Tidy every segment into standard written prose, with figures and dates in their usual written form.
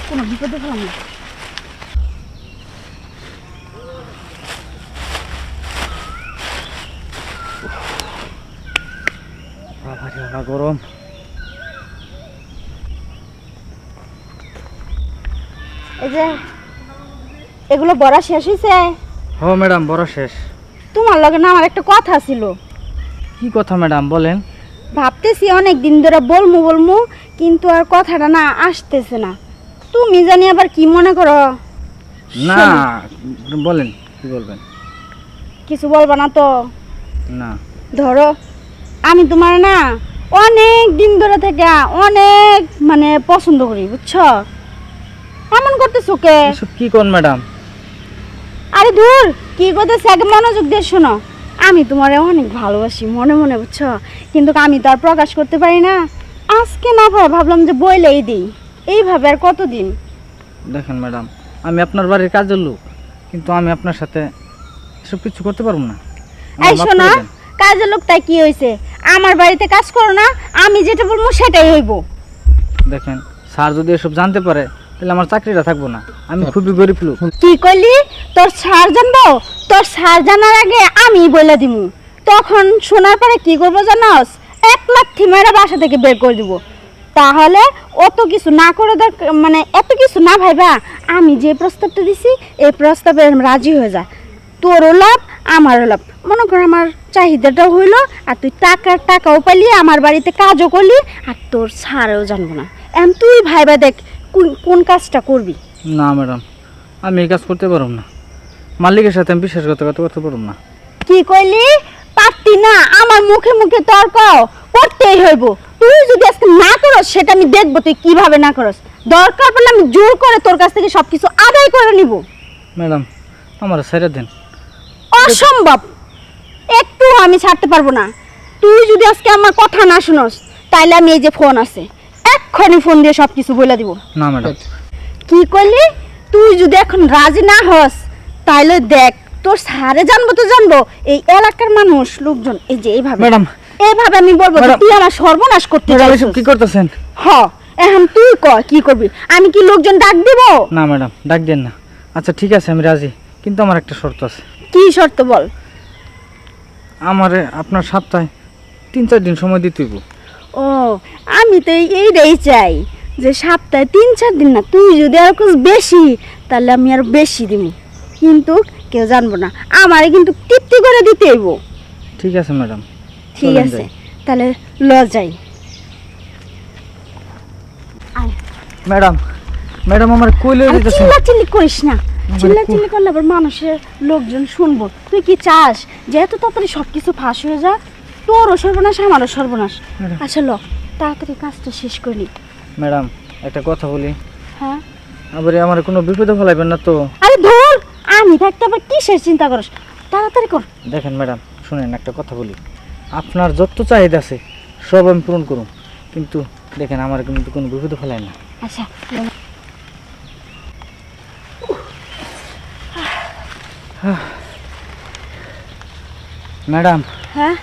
কোনো বিপদে ফেলাম না। বাবা গরম। এই যে এগুলো বড়া শেষ হয়েছে? হ ম্যাডাম, বড় শেষ। তোমার লগে না আমার একটা কথা ছিল। কি কথা ম্যাডাম বলেন? ভাবতেছি অনেক দিন ধরে বলমু কিন্তু আর কথাটা না আসতেছে না। তুমি জানি আবার কি মনে করো? না বলেন, কি বলবেন? কিছু বলবা না তো? না। ধরো আমি তোমার না অনেক দিন ধরে থেকে অনেক মানে পছন্দ করি, বুঝছো? এমন করতেছো কে? এসব কি কোন ম্যাডাম? আরে ধুর, কি করতেছে আগে মনোযোগ দিয়ে শোনো। আমি তোমারে অনেক ভালোবাসি মনে মনে, বুঝছো? কিন্তু আমি তো আর প্রকাশ করতে পারি না। আজকে না ভাই ভাবলাম যে বইলেই দিই। এইভাবে আর কতদিন? দেখেন ম্যাডাম, আমি আপনার বাড়ির কাজের লোক, কিন্তু আমি আপনার সাথে এসব কিছু করতে পারবো না। এই শোনো, কাজের লোক তাই কি হয়েছে? আমার বাড়িতে কাজ করো না, আমি যেটা বলবো সেটাই হইব। দেখেন, স্যার যদি এসব জানতে পারে তাহলে আমার চাকরিটা থাকবো না। আমি খুবই গরিব লোক। কি কইলি? তোর স্যার জানবো? তোর স্যার জানার আগে আমি বলে দিমু। তখন শোনার পরে কি করবো জানোস? 1 লাখ থিমেরা বাসা থেকে বের করে দিব। তাহলে অত কিছু না করে মানে এত কিছু না ভাইবা, আমি যে প্রস্তাবটা দিছি এই প্রস্তাবে রাজি হয়ে যা। তোরও লাভ আমারও লাভ। মনে কর আমার চাহিদাটাও হইলো, আর তুই টাকাও পাইলি, আমার বাড়িতে কাজও করলি, আর তোর স্যারও জানবো না। এখন তুই ভাইবা দেখ কোন কাজটা করবি। না ম্যাডাম, আমি এই কাজ করতে পারব না। মালিকের সাথে আমি বিশ্বাসঘাতকতা করতে পারব না। কি কইলি? পারতি না? আমার মুখে মুখে তর্ক করতেই হইব। তুই যদি আজকে না করস সেটা আমি দেখবো তুই কিভাবে না করস। দরকার পড়লে আমি জোর করে তোর কাছ থেকে সবকিছু আদায় করে নিব। ম্যাডাম, আমার ছেড়ে দেন। অসম্ভব, একটু আমি ছাড়তে পারবো না। তুই যদি আজকে আমার কথা না শুনস তাইলে আমি এই যে ফোন আছে এক্ষুনি ফোন দিয়ে সবকিছু বলে দিব। না ম্যাডাম। কি করলি? তুই যদি এখন রাজি না হস তাইলে দেখ তোর স্যারে জানবো তো জানবো, এই এলাকার মানুষ লোকজন এই যে এইভাবে ম্যাডাম, এইভাবে আমি বলবো যে তুই আমার সর্বনাশ করতে ম্যাডাম চাইছিস। এসব কি করতেছেন? হ, এখন তুই কি করবি? আমি কি লোকজন ডাক দিব? না ম্যাডাম, ডাক দেন না। আচ্ছা ঠিক আছে, আমি রাজি, কিন্তু আমার একটা শর্ত আছে। কি শর্ত বল? আমারে আপনার সপ্তাহে 3-4 দিন সময় দিতে হইব। ও, আমি তো এইটাই চাই যে সপ্তাহে 3-4 দিন না, তুই যদি আর কিছু বেশি তাহলে আমি আর বেশি দিব, কিন্তু কেউ জানবো না। আমারে কিন্তু তৃপ্তি করে দিতে হইব। ঠিক আছে ম্যাডাম। ঠিক চলেন আছে, যাই। তাহলে যাই। আয়। ম্যাডাম, ম্যাডাম আমার কইলে আরে দিতেছেন। চিল্লাচিল্লি করিস না। আমার চিল্লাচিল্লি করলে আবার মানুষের লোকজন শুনবো। তুই কি চাস যে এত তাড়াতাড়ি সবকিছু ফাঁস হয়ে যাক? তোরও সর্বনাশ আমারও সর্বনাশ। ম্যাডাম। আচ্ছা ল, তাড়াতাড়ি কাজটা শেষ করলি। ম্যাডাম, একটা কথা বলি। হ্যাঁ, আবার আমার কোনো বিপদে ফেলাইবেন না তো? আরে ধর, আমি থাকতে আবার কিসের চিন্তা করিস? তাড়াতাড়ি কর। দেখেন ম্যাডাম, শুনেন একটা কথা বলি। আপনার যত চাহিদা আছে সব আমি পূরণ করুন, কিন্তু দেখেন আমার কিন্তু কোনো বিপদে ফেলায় না। আচ্ছা ম্যাডাম, হ্যাঁ,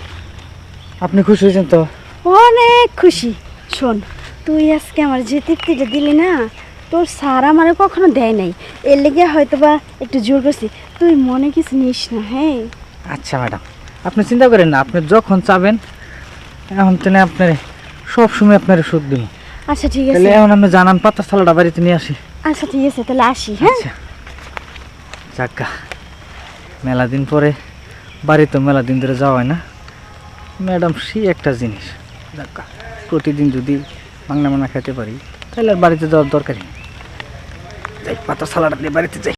আপনি খুশি হয়েছেন তো? অনেক খুশি। শোন, তুই আজকে আমার যে তৃপ্তিটা দিলি না, তোর স্যার আমারে কখনো দেয় নাই। এর লেগে হয়তো বা একটু জোর করছি। তুই মনে কিছু নিস না। হ্যাঁ আচ্ছা ম্যাডাম, আপনি চিন্তা করেন না। আপনি যখন চাবেন এখন তেনে আপনার সব সময় আপনার সুখ দিব। আচ্ছা ঠিক তাহলে আছে। এখন আমি জানান পাতা সালাডা বাড়িতে নিয়ে আসি। আচ্ছা ঠিক আছে, তাহলে আসি। হ্যাঁ, আচ্ছা যাক্কা, মেলা দিন পরে বাড়ি তো মেলা দিন ধরে যাওয়া হয় না। ম্যাডাম সেই একটা জিনিস, যাক্কা প্রতিদিন যদি বাংলা মানা খেতে পারি তাহলে আর বাড়িতে যাওয়ার দরকারই নেই। যাই পাতা সালাডা দিয়ে বাড়িতে যাই।